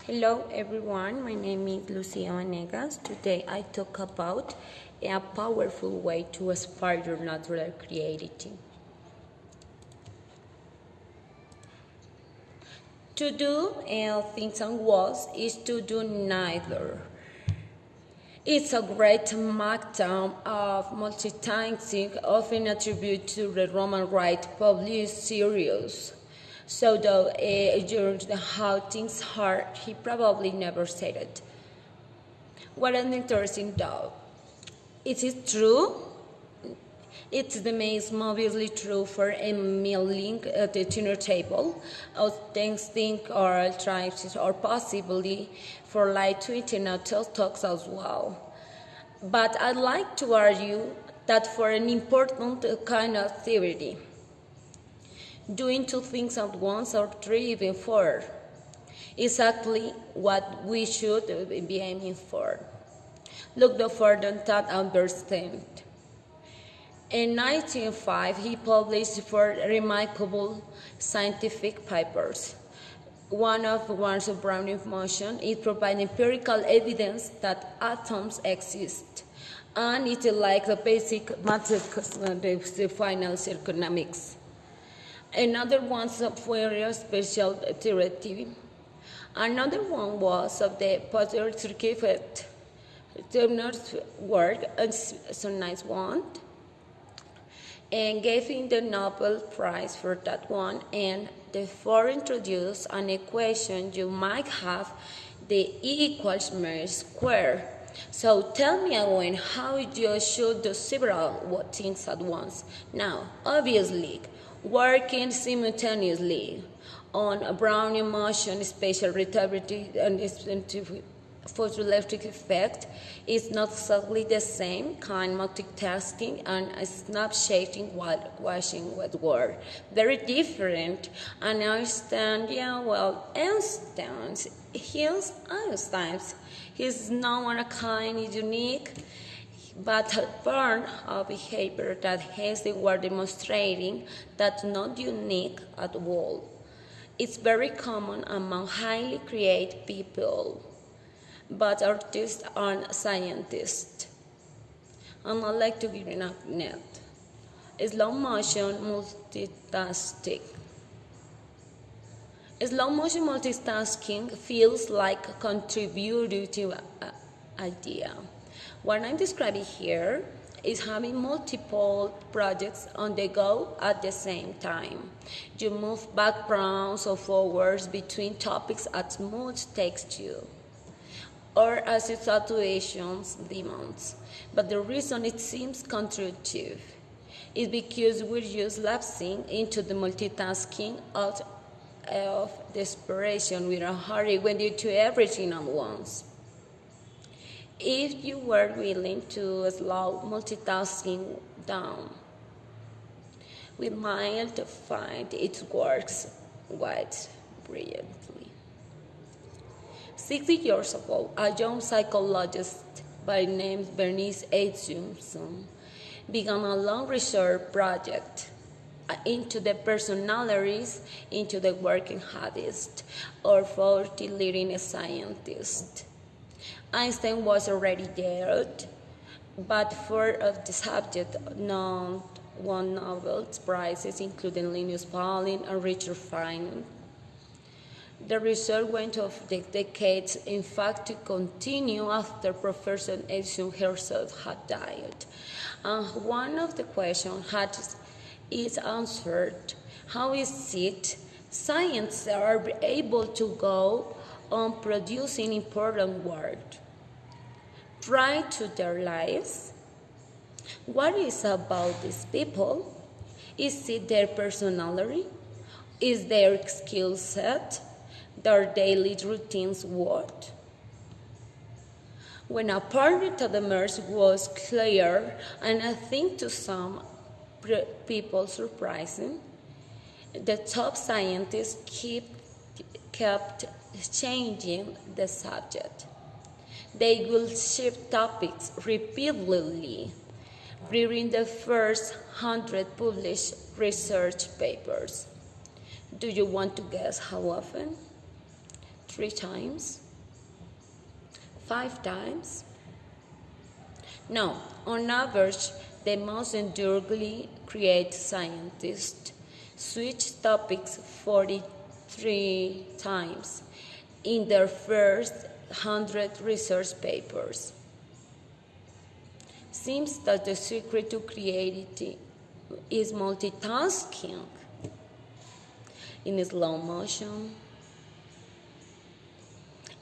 Hello everyone, my name is Lucia Vanegas. Today I talk about a powerful way to inspire your natural creativity. To do things on walls is to do neither. It's a great markdown of multitasking, often attributed to the Roman Rite public serious. So though during how things are, he probably never said it. What an interesting thought. Is it true? It's the most obviously true for a meal at the dinner table, or Thanksgiving or tribes, or possibly for light tweeting or talks as well. But I'd like to argue that for an important kind of activity, doing two things at once or three, even four, exactly what we should be aiming for. Look no further than that understand. In 1905, he published four remarkable scientific papers. One of one's Brownian motion, it provides empirical evidence that atoms exist, and it's like the basic mathematics, the final economics. Another one's of very special theory. Another one was of the positive effect. Turner's work, it's a nice one, and gave him the Nobel Prize for that one. And the four introduced an equation you might have the E equals mc squared. So tell me again how you should do several things at once. Now, obviously, working simultaneously on a Brownian motion, spatial relativity, and photoelectric effect is not exactly the same kind of multitasking and snapshotting while washing with word. Very different. And Einstein, he's not one of a kind, is unique, but a pattern of behavior that has the word demonstrating that's not unique at all. It's very common among highly creative people, but artists aren't scientists. And I'd like to give you a net. Slow motion multitasking. Slow motion multitasking feels like a contributive idea. What I'm describing here is having multiple projects on the go at the same time. You move backgrounds or forwards between topics as much takes you, or as your situations demands. But the reason it seems counterintuitive is because we're just lapsing into the multitasking out of desperation with a hurry when you do everything at once. If you were willing to slow multitasking down, we might find it works quite brilliantly. 60 years ago, a young psychologist by name Bernice Ecci began a long research project into the personalities into the working habits of 40 leading scientists. Einstein was already there, but four of the subjects won Nobel Prizes, including Linus Pauling and Richard Feynman. The research went on for decades, in fact, to continue after Professor Ecci herself had died. And one of the questions is answered: how is it science are able to go on producing important work right to their lives? What is about these people? Is it their personality? Is their skill set? Their daily routines what? When a part of the merge was clear, and I think to some people surprising, the top scientists kept changing the subject. They will shift topics repeatedly, reading the first 100 published research papers. Do you want to guess how often? 3 times? 5 times? No, on average, the most enduringly creative scientists switch topics 43 times in their first 100 research papers. Seems that the secret to creativity is multitasking in slow motion.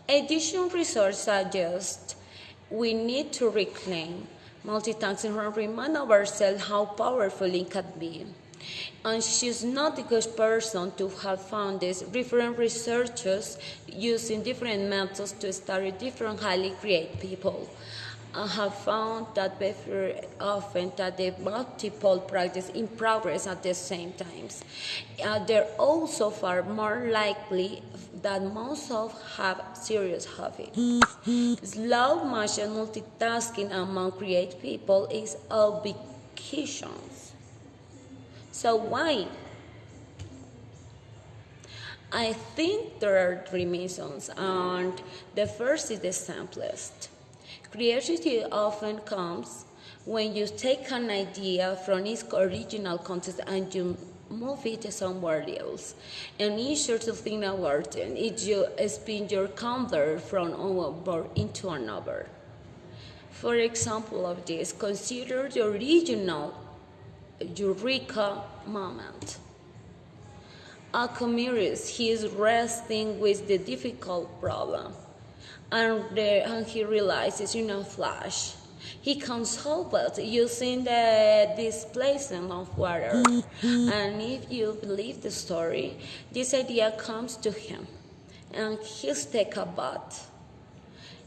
Additional research suggests we need to reclaim multitasking and remind ourselves how powerful it can be. And she's not the first person to have found this. Different researchers using different methods to study different highly creative people have found that very often that they multiple practice in progress at the same times. They're also far more likely that most of have serious hobbies. Slow motion multitasking among creative people is ubiquitous. So why? I think there are 3 reasons, and the first is the simplest. Creativity often comes when you take an idea from its original context and you move it somewhere else. And easier to think about it if you spin your counter from one into another. For example of this, consider the original eureka moment. Archimedes, he is wrestling with the difficult problem. And he realizes in a flash he can solve it using the displacement of water. And if you believe the story, this idea comes to him, and he's take a bath.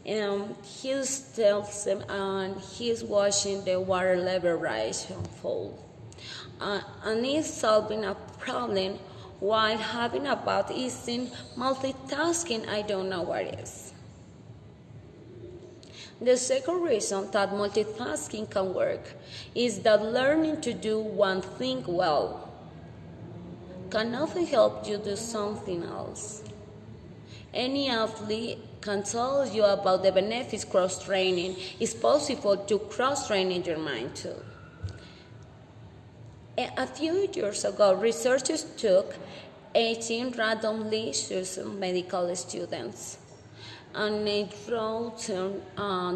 And he tells him, and he's watching the water level rise and fall. And he's solving a problem while having a bath isn't multitasking. I don't know what it is. The second reason that multitasking can work is that learning to do one thing well can often help you do something else. Any athlete can tell you about the benefits cross-training. It's possible to cross-train in your mind too. A few years ago, researchers took 18 randomly chosen medical students and they wrote them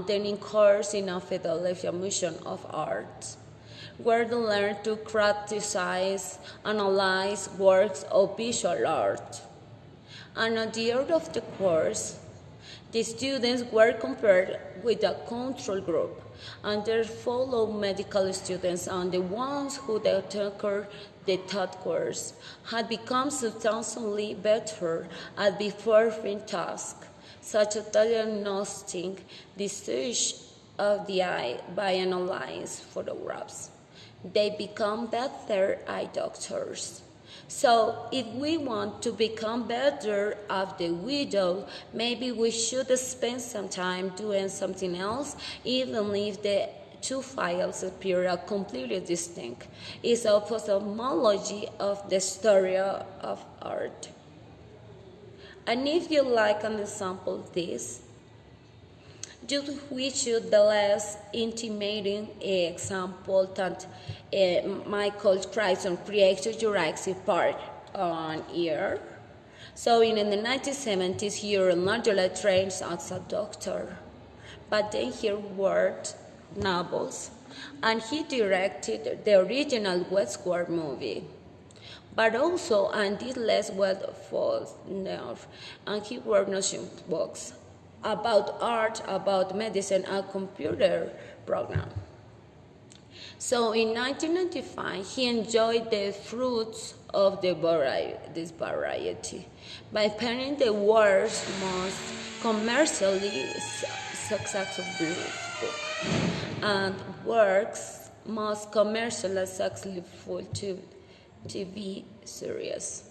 in course in a Philadelphia Museum of Art, where they learned to criticize, analyze works of visual art. And at the end of the course, the students were compared with a control group, and their fellow medical students and the ones who took the third course had become substantially better at performing tasks, such as diagnosing the stage of the eye by analyzing photographs. They become better eye doctors. So if we want to become better at the widow, maybe we should spend some time doing something else, even if the 2 files appear completely distinct. It's a cosmology of the story of art. And if you like an example of this, we should the less intimating example that Michael Crichton created Jurassic Park on here. So in the 1970s, he originally trained as a doctor, but then he wrote novels, and he directed the original Westworld movie. But also, and did less well for nerve, and he wrote nonfiction books about art, about medicine, and computer program. So in 1995, he enjoyed the fruits of this variety by penning the world's most commercially successful book and works most commercially successful TV series,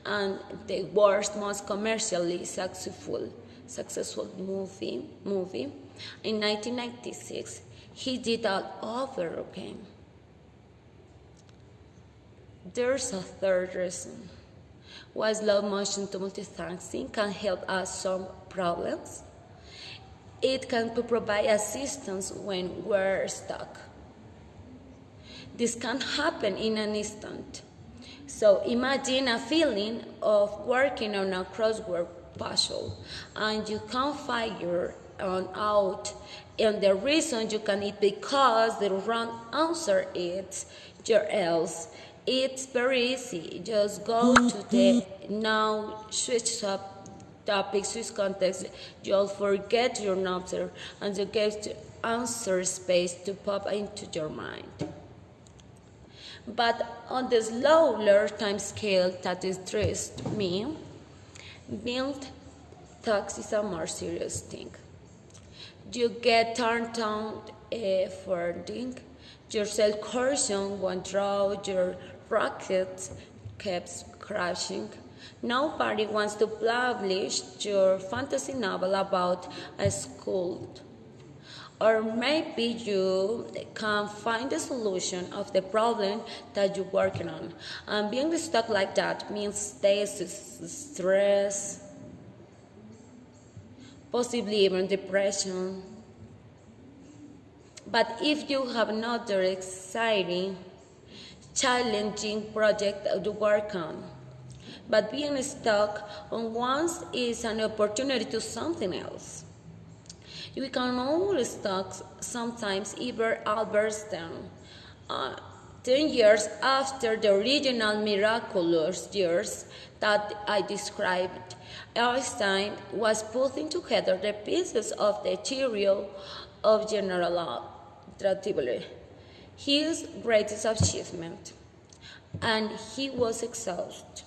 and the world's most commercially successful movie. In 1996, he did that over again. There's a third reason. Why slow motion to multitasking can help us solve problems. It can provide assistance when we're stuck. This can happen in an instant. So imagine a feeling of working on a crossword puzzle and you can't figure out, and the reason you can is because the wrong answer is your else. It's very easy. Just go to the now, switch up topic, switch context. You'll forget your answer and you get the answer space to pop into your mind. But on the slower time scale that interests me, build talks is a more serious thing. You get turned down for doing your self-coercion won't draw, your rocket keeps crashing. Nobody wants to publish your fantasy novel about a school. Or maybe you can find the solution of the problem that you're working on. And being stuck like that means stress, possibly even depression. But if you have another exciting, challenging project to work on, but being stuck on once is an opportunity to something else. We can all stuck sometimes. Even Albert Einstein, 10 years after the original miraculous years that I described, Einstein was putting together the pieces of the theory of general relativity, his greatest achievement, and he was exhausted.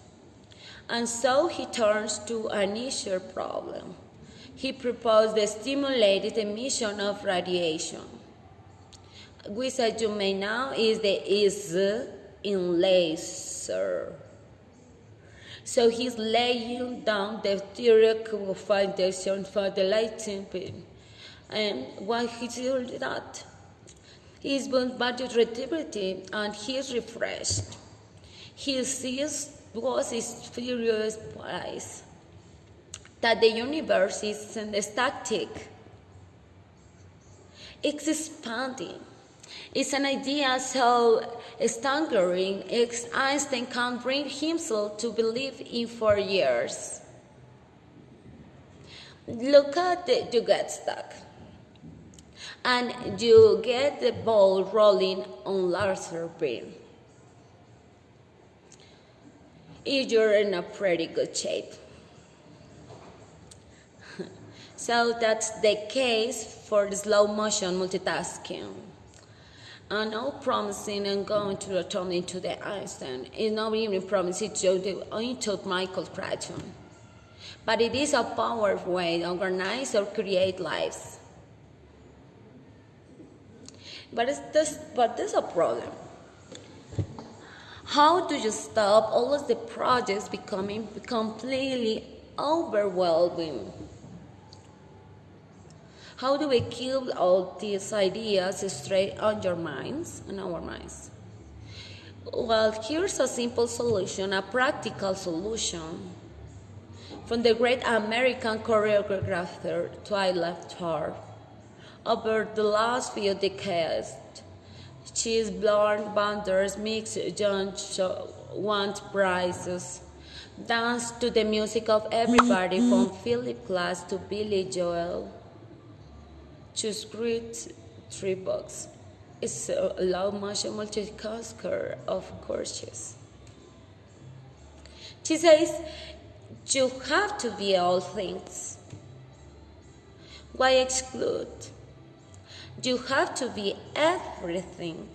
And so he turns to an easier problem. He proposed the stimulated emission of radiation, which, as you may know, is the is in laser. So he's laying down the theoretical foundation for the lighting beam. And why he did that? He's bombarded relativity and he's refreshed. He sees was his furious eyes that the universe isn't static. It's expanding. It's an idea so staggering, Einstein can't bring himself to believe in for years. Look at it, you get stuck. And you get the ball rolling on laser beam. You're in a pretty good shape. So that's the case for the slow motion multitasking. I'm not promising I'm going to return into the Einstein. It's not even promising to into Michael Crichton. But it is a powerful way to organize or create lives. But there's a problem. How do you stop all of the projects becoming completely overwhelming? How do we keep all these ideas straight on your minds and our minds? Well, here's a simple solution, a practical solution from the great American choreographer Twyla Tharp. Over the last few decades, she's blown boulders, mixed genres, won prizes, danced to the music of everybody from Philip Glass to Billy Joel. She's great 3 books. It's a low motion multitasker of courses. She says, you have to be all things. Why exclude? You have to be everything.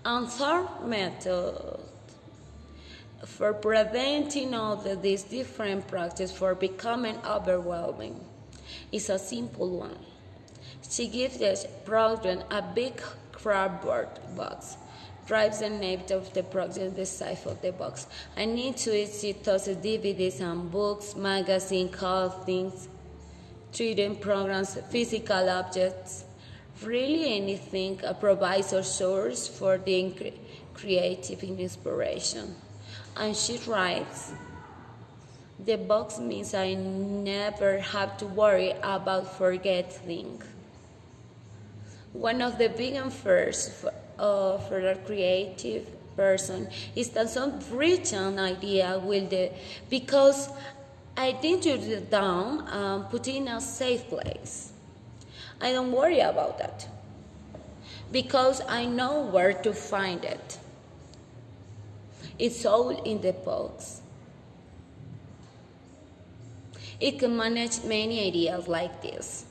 And third method for preventing all of these different practices for becoming overwhelming is a simple one. She gives the program a big cardboard box, drives the name of the project on the side of the box, and into it she tosses DVDs and books, magazines, clothing, 3D programs, physical objects, really anything provides a source for the creative inspiration. And she writes, the box means I never have to worry about forgetting. One of the big fears for a creative person is that some written idea because I didn't write it down and put it in a safe place. I don't worry about that because I know where to find it. It's all in the box. It can manage many ideas like this,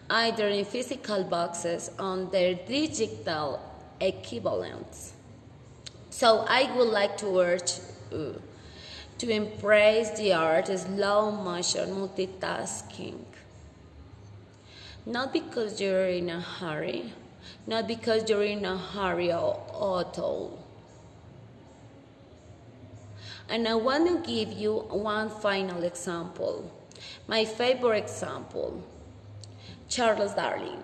either in physical boxes or their digital equivalents. So I would like to urge you to embrace the art of slow motion multitasking. Not because you're in a hurry, not because you're in a hurry at all. And I want to give you one final example. My favorite example, Charles Darwin.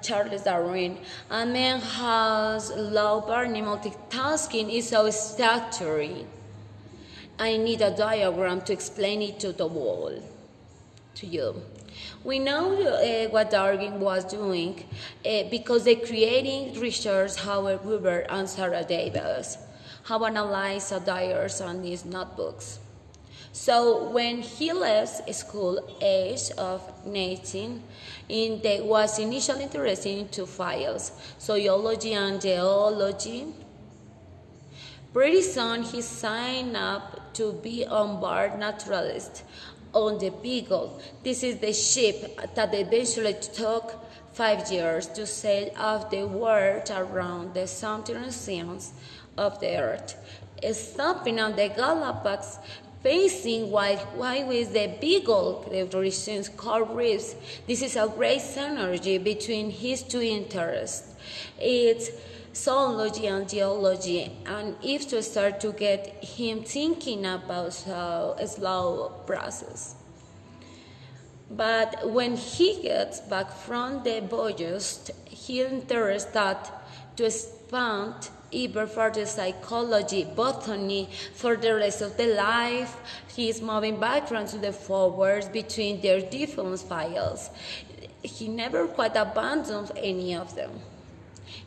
Charles Darwin, a man has low burning multitasking is so statutory. I need a diagram to explain it to the world, to you. We know what Darwin was doing because the creating research Howard Weaver and Sarah Davis have analyzed diaries on his notebooks. So when he left school, age of 19, was initially interested in two fields, zoology and geology. Pretty soon he signed up to be on board naturalist on the Beagle. This is the ship that eventually took 5 years to sail off the world around the southern oceans of the earth, stopping on the Galapagos, facing wide with the Beagle, the region's coral reefs. This is a great synergy between his two interests. It's zoology and geology, and if to start to get him thinking about a slow process. But when he gets back from the voyage, he interested to expand even further psychology, botany, for the rest of the life. He is moving background to the forwards between their different files. He never quite abandoned any of them.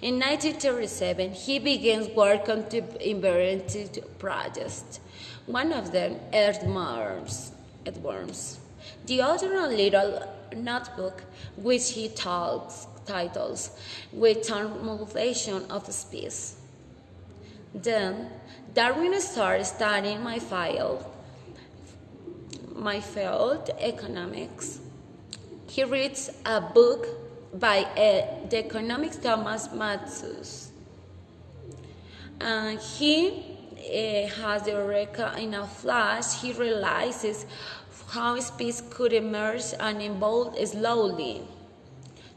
In 1937, he begins work on two invented projects. One of them, earthworms. The other, a little notebook, which he titles with Transmutation of the Species. Then, Darwin started studying my field, economics. He reads a book by the economist Thomas Malthus. And he has the eureka in a flash. He realizes how species could emerge and evolve slowly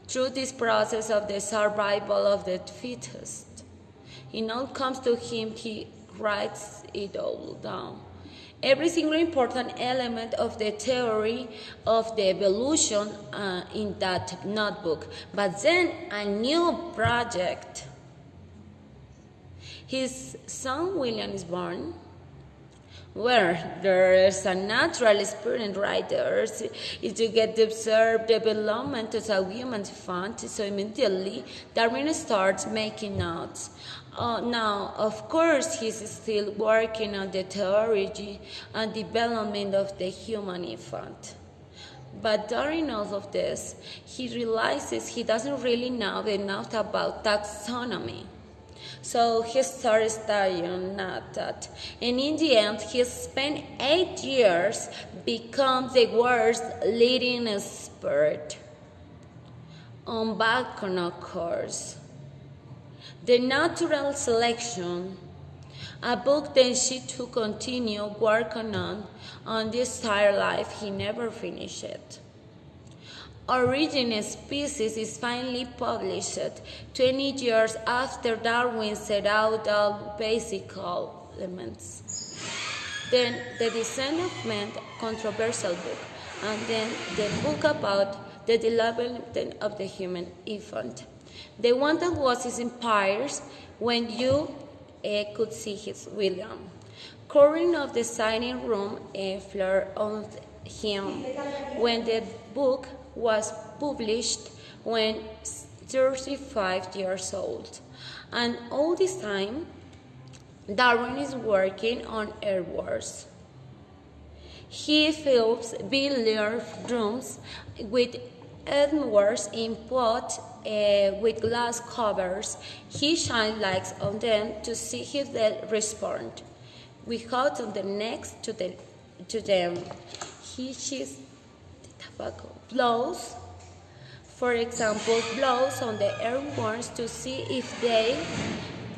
through this process of the survival of the fittest. It all comes to him, he writes it all down. Every single important element of the theory of the evolution in that notebook. But then a new project. His son William is born, where there is a natural experience right there, is to get to observe development as a human fund. So immediately Darwin starts making notes. Now, of course, he's still working on the theory and development of the human infant. But during all of this, he realizes he doesn't really know enough about taxonomy. So he started studying that. And in the end, he spent 8 years becoming the world's leading expert on background course. The Natural Selection, a book that she to continue working on this entire life. He never finished it. Origin Species is finally published 20 years after Darwin set out all basic elements. Then The Descent of Man, controversial book, and then the book about the development of the human infant. The one that was inspired when you could see his William. corner of the dining room floor on him when the book was published when 35 years old. And all this time, Darwin is working on earthworms. He fills billiard rooms with earthworms in pots with glass covers. He shines lights on them to see if they respond. We hold on the necks to them. He chews the tobacco. Blows, for example, blows on the earthworms to see if they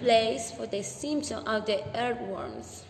place for the symptom of the earthworms.